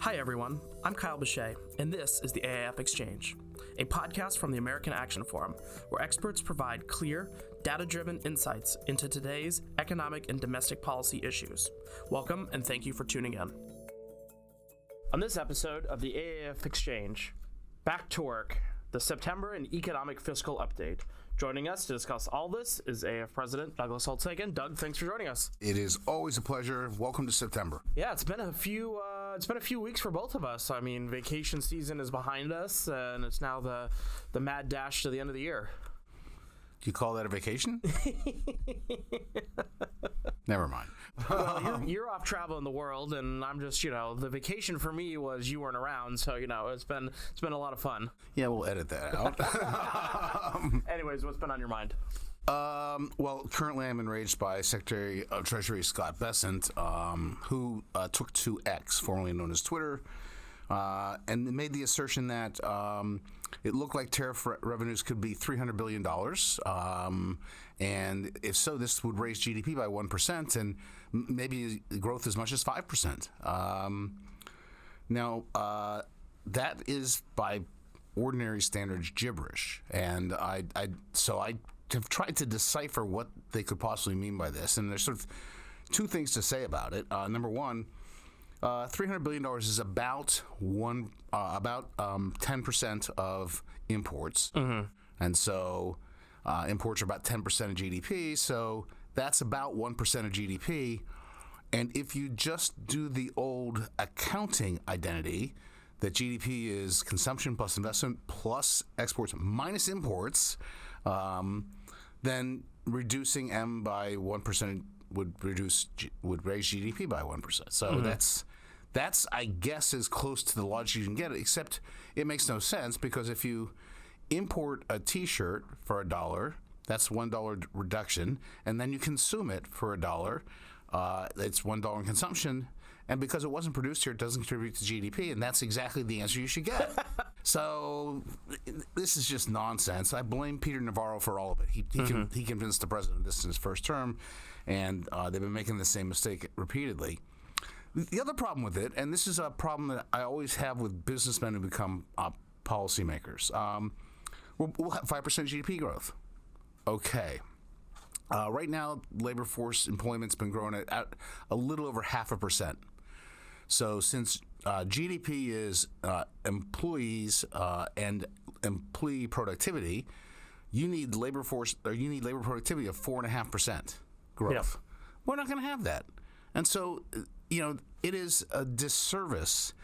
Hi everyone, I'm Kyle Bechet, and this is the AAF Exchange, a podcast from the American Action Forum, where experts provide clear, data-driven insights into today's economic and domestic policy issues. Welcome, and thank you for tuning in. On this episode of the AAF Exchange, back to work, the September and economic fiscal update. Joining us to discuss all this is AAF President Douglas Holtz-Eakin. Doug, thanks for joining us. It is always a pleasure. Welcome to September. Yeah, it's been a few weeks for both of us. I mean, vacation season is behind us, and it's now the mad dash to the end of the year. Do you call that a vacation? Never mind. Well, you're off traveling the world, and I'm just, the vacation for me was you weren't around, so it's been a lot of fun. Yeah, we'll edit that out. Anyways, what's been on your mind? Well, currently I'm enraged by Secretary of Treasury Scott Bessent, who took to X, formerly known as Twitter, and made the assertion that it looked like tariff revenues could be $300 billion, and if so, this would raise GDP by 1% and maybe growth as much as 5%. Now, that is by ordinary standards gibberish, and I have tried to decipher what they could possibly mean by this, and there's sort of two things to say about it. Number one, $300 billion is about 10% of imports, and so imports are about 10% of GDP. So that's about 1% of GDP. And if you just do the old accounting identity, that GDP is consumption plus investment plus exports minus imports, then reducing M by 1% would raise GDP by 1%. So that's I guess as close to the logic you can get, except it makes no sense, because if you import a T-shirt for $1, that's $1 reduction, and then you consume it for $1, it's $1 in consumption, and because it wasn't produced here, it doesn't contribute to GDP, and that's exactly the answer you should get. So this is just nonsense. I blame Peter Navarro for all of it. He convinced the president of this in his first term, and they've been making the same mistake repeatedly. The other problem with it, and this is a problem that I always have with businessmen who become policymakers, we'll have 5% GDP growth. Okay. Right now, labor force employment's been growing at a little over 0.5%. So since GDP is employees and employee productivity, you need labor productivity of 4.5% growth. Yep. We're not going to have that, and so it is a disservice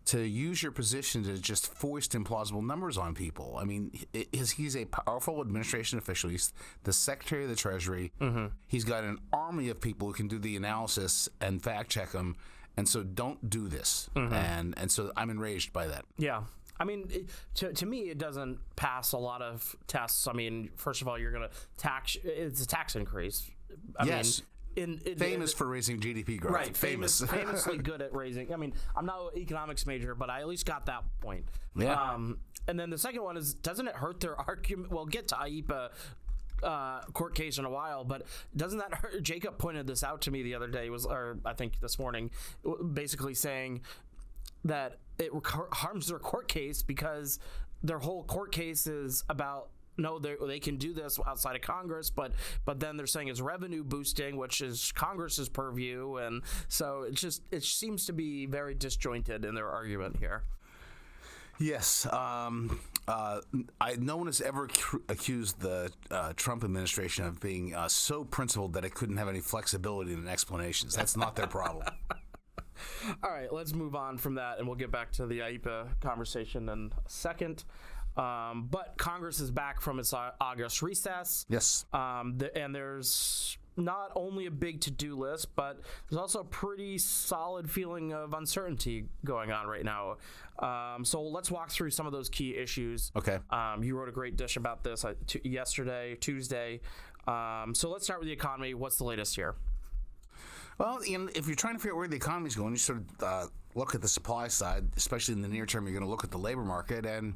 to use your position to just foist implausible numbers on people. I mean, he's a powerful administration official. He's the Secretary of the Treasury. He's got an army of people who can do the analysis and fact check him. And so don't do this. And so I'm enraged by that. Yeah. I mean, to me, it doesn't pass a lot of tests. I mean, first of all, you're going to it's a tax increase. I mean, famous for raising GDP growth. Right. Famously good at raising. I mean, I'm not an economics major, but I at least got that point. Yeah. And then the second one is, doesn't it hurt their argument? We'll get to IEPA court case in a while, but doesn't that hurt? Jacob pointed this out to me the other day, or I think this morning, basically saying that it harms their court case because their whole court case is about, no, they can do this outside of Congress, but then they're saying it's revenue boosting, which is Congress's purview, and so it seems to be very disjointed in their argument here. Yes. No one has ever accused the Trump administration of being so principled that it couldn't have any flexibility in explanations. That's not their problem. All right, let's move on from that, and we'll get back to the IEPA conversation in a second. But Congress is back from its August recess. Yes. And there's not only a big to-do list, but there's also a pretty solid feeling of uncertainty going on right now. So let's walk through some of those key issues. Okay. You wrote a great dish about this Tuesday. So let's start with the economy. What's the latest here? Well, if you're trying to figure out where the economy is going, you sort of look at the supply side, especially in the near term. You're going to look at the labor market, and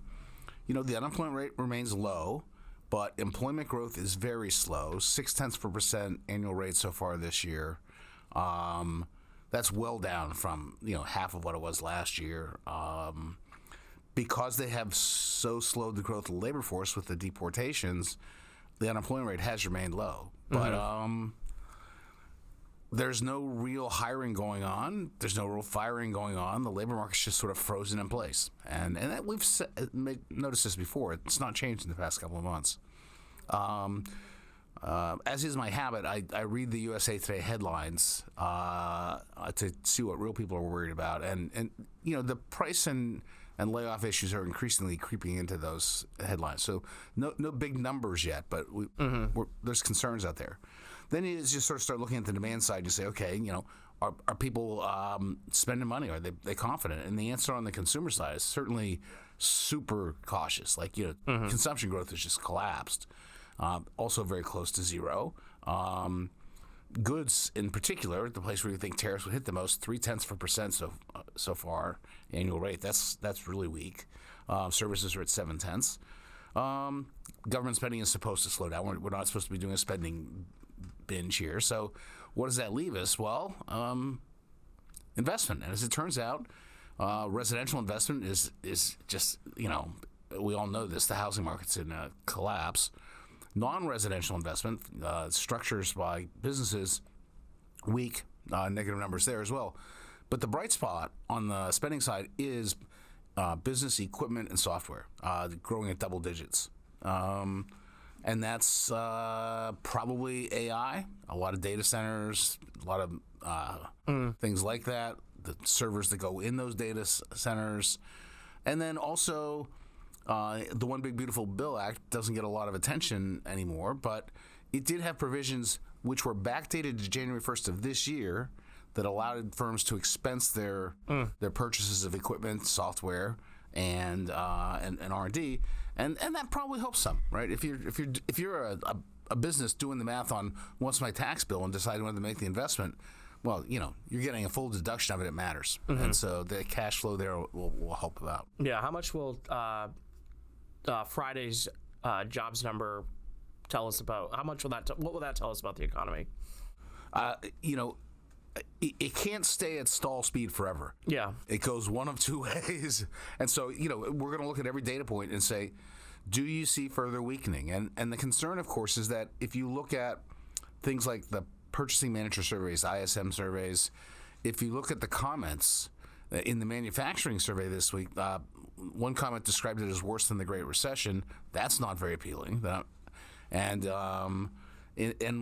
the unemployment rate remains low, but employment growth is very slow, 0.6% annual rate so far this year. That's well down from half of what it was last year. Because they have so slowed the growth of the labor force with the deportations, the unemployment rate has remained low. But there's no real hiring going on. There's no real firing going on. The labor market's just sort of frozen in place. And that we've noticed this before. It's not changed in the past couple of months. As is my habit, I read the USA Today headlines to see what real people are worried about. And the price and layoff issues are increasingly creeping into those headlines. So no big numbers yet, but there's concerns out there. Then you just sort of start looking at the demand side. You say, okay, are people spending money? Are they confident? And the answer on the consumer side is certainly super cautious. Like, consumption growth has just collapsed. Also very close to zero. Goods in particular, the place where you think tariffs would hit the most, 0.3% so far, annual rate. That's really weak. Services are at 0.7. Government spending is supposed to slow down. We're not supposed to be doing a spending binge here. So what does that leave us? Well, investment. And as it turns out, residential investment is just, we all know this, the housing market's in a collapse. Non-residential investment, structures by businesses, weak, negative numbers there as well. But the bright spot on the spending side is business equipment and software, growing at double digits. And that's probably AI, a lot of data centers, a lot of things like that, the servers that go in those data centers. And then also the One Big Beautiful Bill Act doesn't get a lot of attention anymore, but it did have provisions which were backdated to January 1st of this year that allowed firms to expense their purchases of equipment, software, and R&D, and that probably helps some, right? If you're a business doing the math on what's my tax bill and deciding whether to make the investment, well, you're getting a full deduction of it. It matters, and so the cash flow there will help out. Yeah. How much will Friday's jobs number tell us about? How much will that? What will that tell us about the economy? It can't stay at stall speed forever. Yeah. It goes one of two ways. And so, we're going to look at every data point and say, do you see further weakening? And the concern, of course, is that if you look at things like the purchasing manager surveys, ISM surveys, if you look at the comments in the manufacturing survey this week, one comment described it as worse than the Great Recession. That's not very appealing. And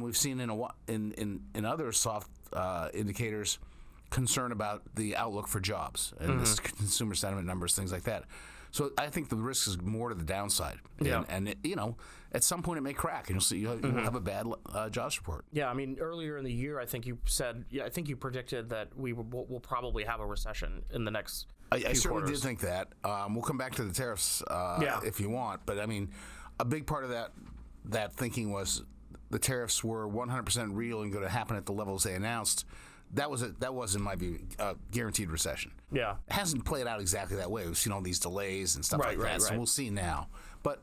we've seen in other soft indicators concern about the outlook for jobs and this consumer sentiment numbers, things like that. So I think the risk is more to the downside. Yeah. And at some point it may crack, and you'll have a bad jobs report. Yeah, I mean, earlier in the year, I think you said, I think you predicted that we'll probably have a recession in the next I few certainly quarters. did think that. We'll come back to the tariffs if you want, but I mean, a big part of that thinking was the tariffs were 100% real and going to happen at the levels they announced. That was, in my view, a guaranteed recession. Yeah. It hasn't played out exactly that way. We've seen all these delays and stuff like that, so we'll see now. But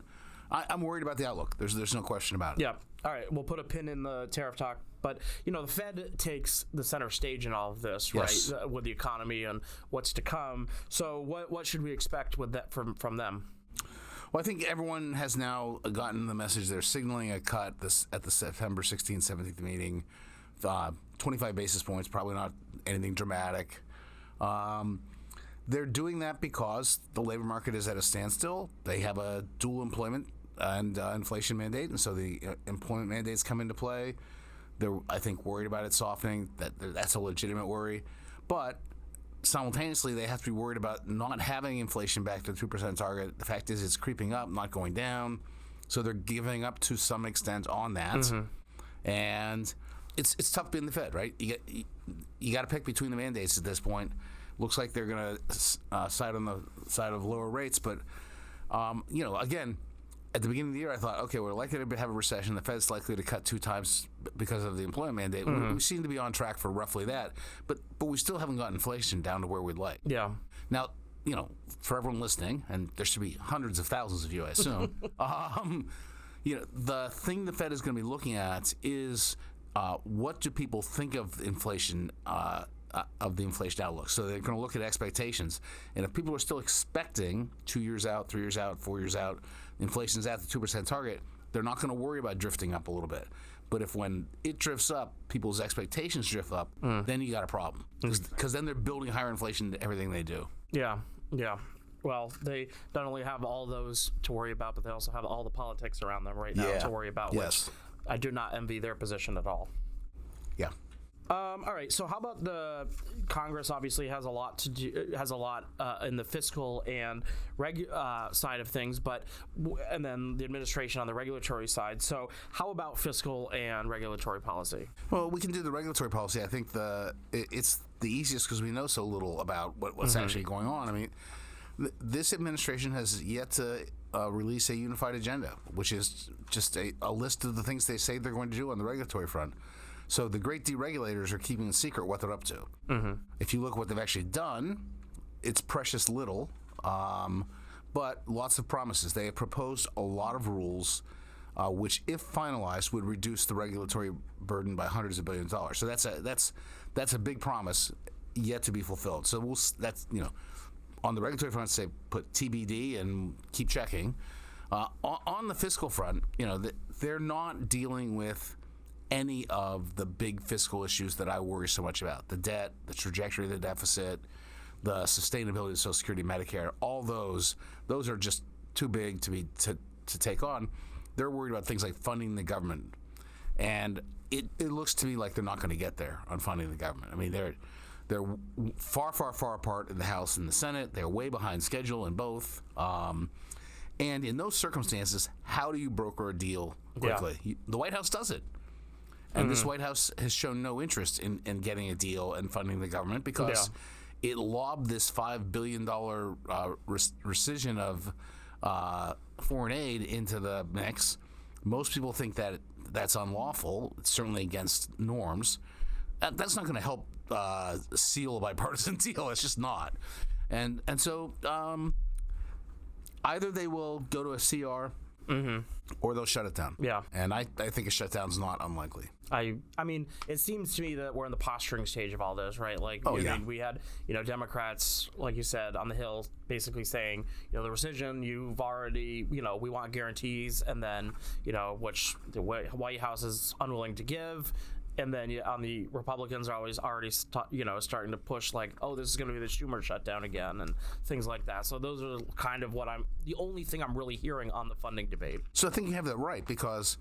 I'm worried about the outlook. There's no question about it. Yeah. All right, we'll put a pin in the tariff talk. But, the Fed takes the center stage in all of this, Yes. right, with the economy and what's to come. So what should we expect with that from them? Well, I think everyone has now gotten the message. They're signaling a cut at the September 16th, 17th meeting. 25 basis points, probably not anything dramatic. They're doing that because the labor market is at a standstill. They have a dual employment and inflation mandate, and so the employment mandates come into play. They're, I think, worried about it softening. That's a legitimate worry. But simultaneously, they have to be worried about not having inflation back to the 2% target. The fact is it's creeping up, not going down. So they're giving up to some extent on that. And it's tough being the Fed, right? You got to pick between the mandates at this point. Looks like they're going to side on the side of lower rates, but again, at the beginning of the year, I thought, okay, we're likely to have a recession. The Fed's likely to cut 2 times because of the employment mandate. We seem to be on track for roughly that, but we still haven't got inflation down to where we'd like. Yeah. Now, for everyone listening, and there should be hundreds of thousands of you, I assume. The thing the Fed is going to be looking at is what do people think of inflation of the inflation outlook. So they're going to look at expectations, and if people are still expecting 2 years out, 3 years out, 4 years out, inflation's at the 2% target, they're not going to worry about drifting up a little bit. But if when it drifts up, people's expectations drift up, then you got a problem, because then they're building higher inflation into everything they do. Yeah. Well, they not only have all those to worry about, but they also have all the politics around them right now to worry about. Yes. Which I do not envy their position at all. Yeah. All right. So, how about the Congress? Obviously, has a lot to do. Has a lot in the fiscal and side of things, and then the administration on the regulatory side. So, how about fiscal and regulatory policy? Well, we can do the regulatory policy. I think it's the easiest because we know so little about what's actually going on. I mean, this administration has yet to release a unified agenda, which is just a list of the things they say they're going to do on the regulatory front. So the great deregulators are keeping a secret what they're up to. If you look at what they've actually done, it's precious little, but lots of promises. They have proposed a lot of rules, which, if finalized, would reduce the regulatory burden by hundreds of billions of dollars. So that's a big promise yet to be fulfilled. So that's on the regulatory front, say put TBD and keep checking. On the fiscal front, they're not dealing with any of the big fiscal issues that I worry so much about: the debt, the trajectory of the deficit, the sustainability of Social Security, Medicare. All those are just too big to take on. They're worried about things like funding the government, and it looks to me like they're not going to get there on funding the government. I mean, they're far apart in the House and the Senate. They're way behind schedule in both. And in those circumstances, how do you broker a deal quickly? The White House does it. And this White House has shown no interest in getting a deal and funding the government because it lobbed this $5 billion rescission of foreign aid into the mix. Most people think that that's unlawful. It's certainly against norms. That's not going to help seal a bipartisan deal. It's just not. And so either they will go to a CR or they'll shut it down. Yeah. And I think a shutdown's not unlikely. I mean, it seems to me that we're in the posturing stage of all this, right? Like, mean, we had, Democrats, like you said, on the Hill basically saying, the rescission, you've already, we want guarantees, and then, which the White House is unwilling to give. And then on the Republicans are already starting to push like, oh, this is going to be the Schumer shutdown again and things like that. So those are kind of the only thing I'm really hearing on the funding debate. So I think you have that right because,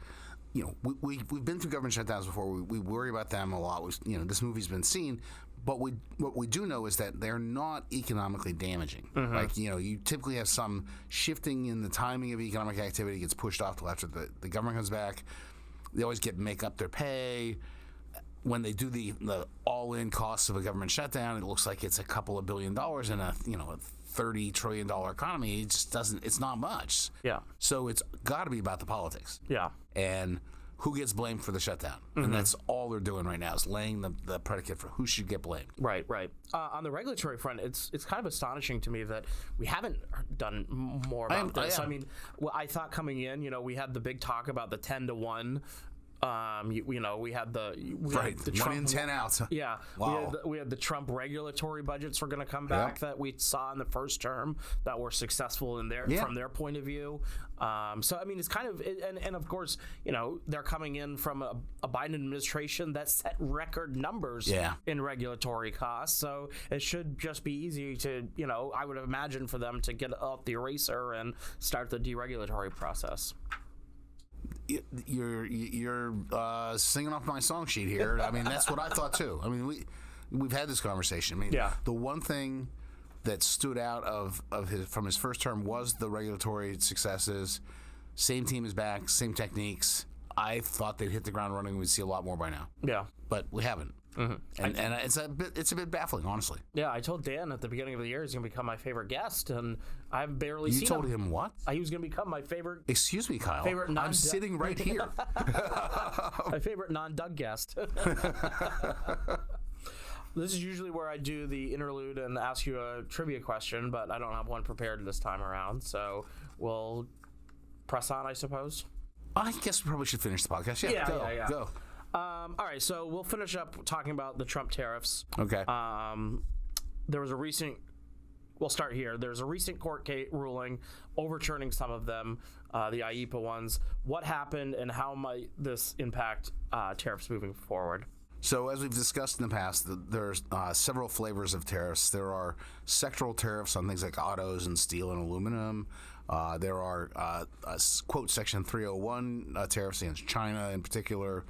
we've been through government shutdowns before. We worry about them a lot. This movie's been seen. But what we do know is that they're not economically damaging. Like, you typically have some shifting in the timing of economic activity gets pushed off till after the government comes back. They always make up their pay. When they do the all-in costs of a government shutdown, it looks like it's a couple of $1 billion in a $30 trillion economy. It just doesn't. It's not much. Yeah. So it's got to be about the politics. Yeah. And who gets blamed for the shutdown? And that's all they're doing right now is laying the predicate for who should get blamed. Right. On the regulatory front, it's kind of astonishing to me that we haven't done more about this. I mean, I thought coming in, we had the big talk about the 10-to-1. We had the Trump, 1 in 10 out. Yeah, wow. We had the Trump regulatory budgets were going to come back that we saw in the first term that were successful from their point of view. So I mean, it's kind of and of course, they're coming in from a Biden administration that set record numbers in regulatory costs. So it should just be easy to I would imagine for them to get off the eraser and start the deregulatory process. You're singing off my song sheet here. I mean, that's what I thought too. I mean, we've had this conversation. I mean, the one thing that stood out from his first term was the regulatory successes. Same team is back, same techniques. I thought they'd hit the ground running. We'd see a lot more by now. Yeah, but we haven't. And it's a bit baffling, honestly. Yeah, I told Dan at the beginning of the year he's going to become my favorite guest, and I've barely seen him. You told him what? He was going to become my favorite. Excuse me, Kyle. I'm sitting right here. My favorite non-Doug guest. This is usually where I do the interlude and ask you a trivia question, but I don't have one prepared this time around, so we'll press on, I suppose. I guess we probably should finish the podcast. Yeah, go. All right, so we'll finish up talking about the Trump tariffs. Okay. There was a recent. We'll start here. There's a recent court ruling overturning some of them, the IEEPA ones. What happened, and how might this impact tariffs moving forward? So as we've discussed in the past, there's several flavors of tariffs. There are sectoral tariffs on things like autos and steel and aluminum. There are, quote, Section 301 tariffs against China in particular.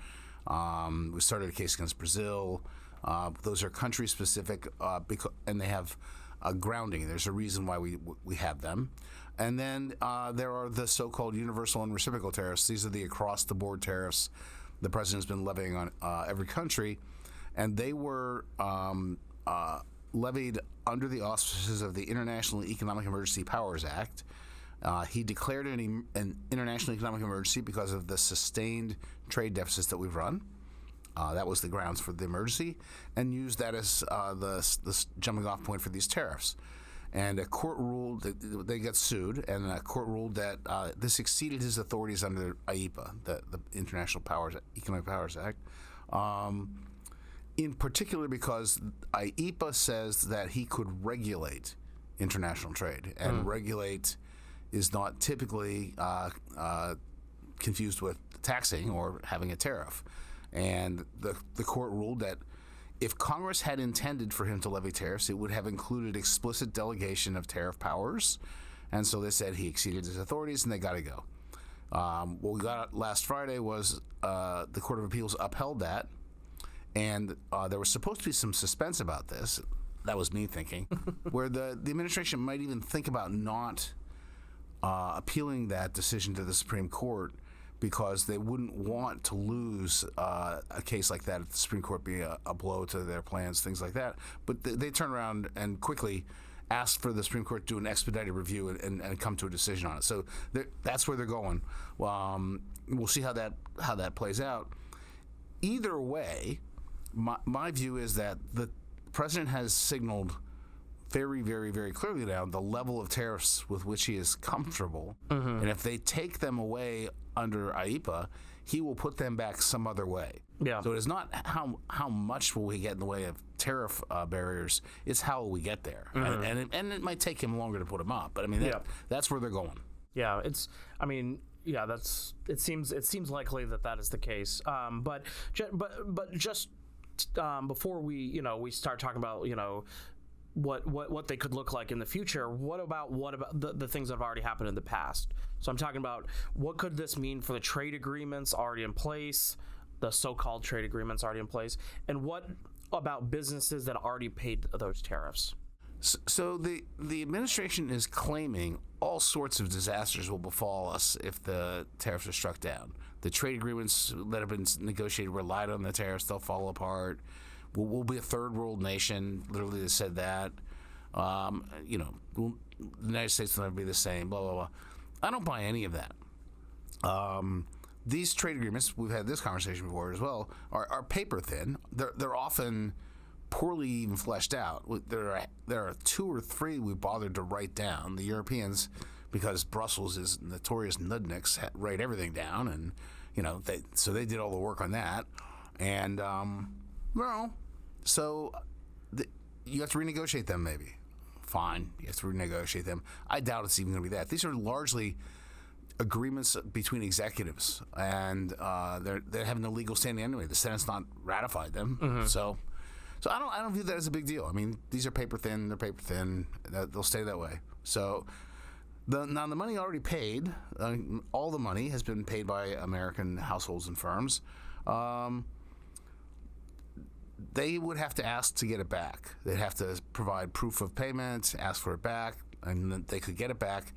We started a case against Brazil. Those are country-specific, and they have grounding. There's a reason why we have them. And then there are the so-called universal and reciprocal tariffs. These are the across-the-board tariffs the president's been levying on every country, and they were levied under the auspices of the International Economic Emergency Powers Act. He declared an international economic emergency because of the sustained trade deficits that we've run. That was the grounds for the emergency, and used that as the jumping off point for these tariffs. And a court ruled that they got sued, and a court ruled that this exceeded his authorities under IEEPA, the International Economic Powers Act, in particular because IEEPA says that he could regulate international trade, and regulate is not typically confused with taxing or having a tariff. And the court ruled that if Congress had intended for him to levy tariffs, it would have included explicit delegation of tariff powers. And so they said he exceeded his authorities, and they got to go. What we got last Friday was the Court of Appeals upheld that, and there was supposed to be some suspense about this. That was me thinking, where the administration might even think about not appealing that decision to the Supreme Court, because they wouldn't want to lose a case like that at the Supreme Court, be a blow to their plans, things like that. But they turned around and quickly asked for the Supreme Court to do an expedited review and come to a decision on it. So that's where they're going. We'll see how that plays out. Either way, my view is that the president has signaled very, very, very clearly now the level of tariffs with which he is comfortable. And if they take them away under IEEPA, he will put them back some other way. Yeah. So it is not how much will we get in the way of tariff barriers, it's how will we get there. And it might take him longer to put them up, but I mean, that's where they're going. Yeah, it seems likely that is the case. But just before we start talking about, what they could look like in the future, what about the things that have already happened in the past? So I'm talking about, what could this mean for the trade agreements already in place, the so-called trade agreements already in place, and what about businesses that already paid those tariffs? So the administration is claiming all sorts of disasters will befall us if the tariffs are struck down. The trade agreements that have been negotiated relied on the tariffs; they'll fall apart. We'll be a third world nation. Literally, they said that. The United States will never be the same. Blah blah blah. I don't buy any of that. These trade agreements, we've had this conversation before as well, are paper thin. They're often poorly even fleshed out. There are two or three we bothered to write down. The Europeans, because Brussels is notorious nudniks, write everything down, and they did all the work on that. And so you have to renegotiate them, maybe. Fine, you have to renegotiate them. I doubt it's even going to be that. These are largely agreements between executives, and they have no legal standing anyway. The Senate's not ratified them, so I don't view that as a big deal. I mean, these are paper thin. They're paper thin. They'll stay that way. So now the money already paid. All the money has been paid by American households and firms. They would have to ask to get it back. They'd have to provide proof of payment, ask for it back, and then they could get it back.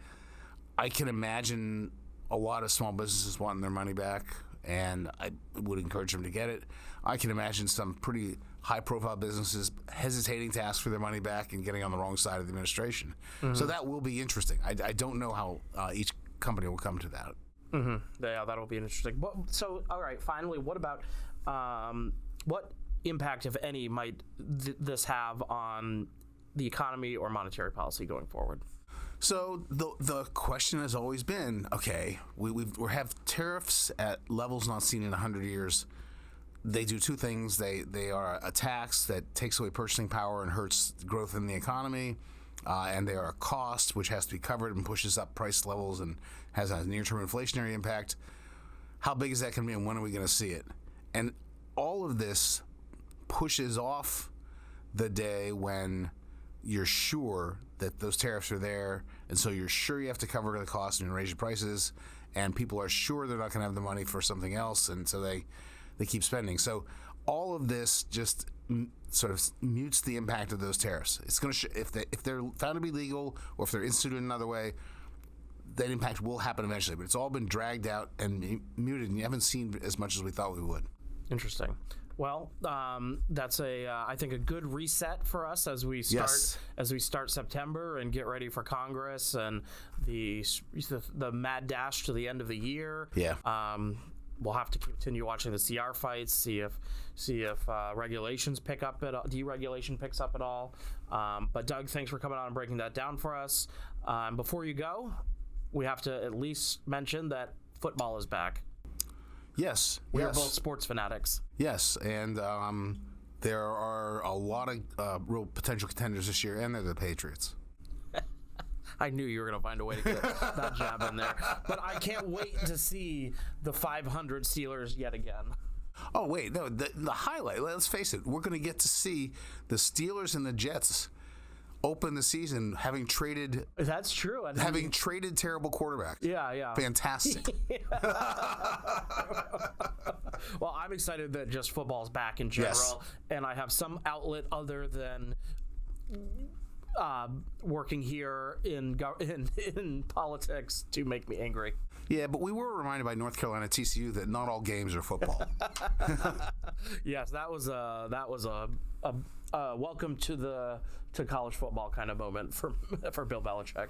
I can imagine a lot of small businesses wanting their money back, and I would encourage them to get it. I can imagine some pretty high-profile businesses hesitating to ask for their money back and getting on the wrong side of the administration. So that will be interesting. I don't know how each company will come to that. Yeah, that'll be interesting. So, all right, finally, what about what impact, if any, might this have on the economy or monetary policy going forward? So the question has always been, okay, we have tariffs at levels not seen in 100 years. they do two things. They are a tax that takes away purchasing power and hurts growth in the economy, and they are a cost which has to be covered and pushes up price levels and has a near-term inflationary impact. How big is that going to be, and when are we going to see it? And all of this pushes off the day when you're sure that those tariffs are there, and so you're sure you have to cover the cost and raise your prices, and people are sure they're not going to have the money for something else, and so they keep spending. So all of this just sort of mutes the impact of those tariffs. It's going to if they're found to be legal or if they're instituted another way, that impact will happen eventually. But it's all been dragged out and muted, and you haven't seen as much as we thought we would. Interesting. Well, that's I think a good reset for us as we start September and get ready for Congress and the mad dash to the end of the year. Yeah. We'll have to continue watching the CR fights, see if regulations pick up at all, deregulation picks up at all. But Doug, thanks for coming on and breaking that down for us. Before you go, we have to at least mention that football is back. Yes. We are both sports fanatics. Yes, and there are a lot of real potential contenders this year, and they're the Patriots. I knew you were going to find a way to get that jab in there. But I can't wait to see the 500 Steelers yet again. Oh, wait. No, the highlight, let's face it, we're going to get to see the Steelers and the Jets open the season having traded... That's true. Having traded terrible quarterbacks. Yeah. Fantastic. Well, I'm excited that just football's back in general, and I have some outlet other than... working here in politics to make me angry. Yeah, but we were reminded by North Carolina TCU that not all games are football. Yes, that was a welcome to college football kind of moment for Bill Belichick.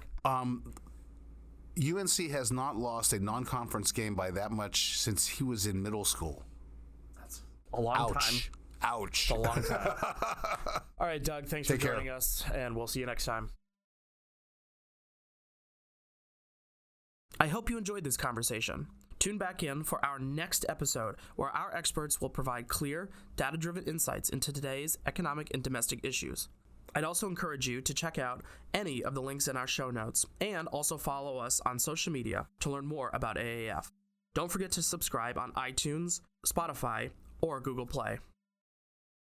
UNC has not lost a non-conference game by that much since he was in middle school. That's a long time. Ouch. It's a long time. All right, Doug, thanks for joining us, and we'll see you next time. I hope you enjoyed this conversation. Tune back in for our next episode, where our experts will provide clear, data-driven insights into today's economic and domestic issues. I'd also encourage you to check out any of the links in our show notes, and also follow us on social media to learn more about AAF. Don't forget to subscribe on iTunes, Spotify, or Google Play.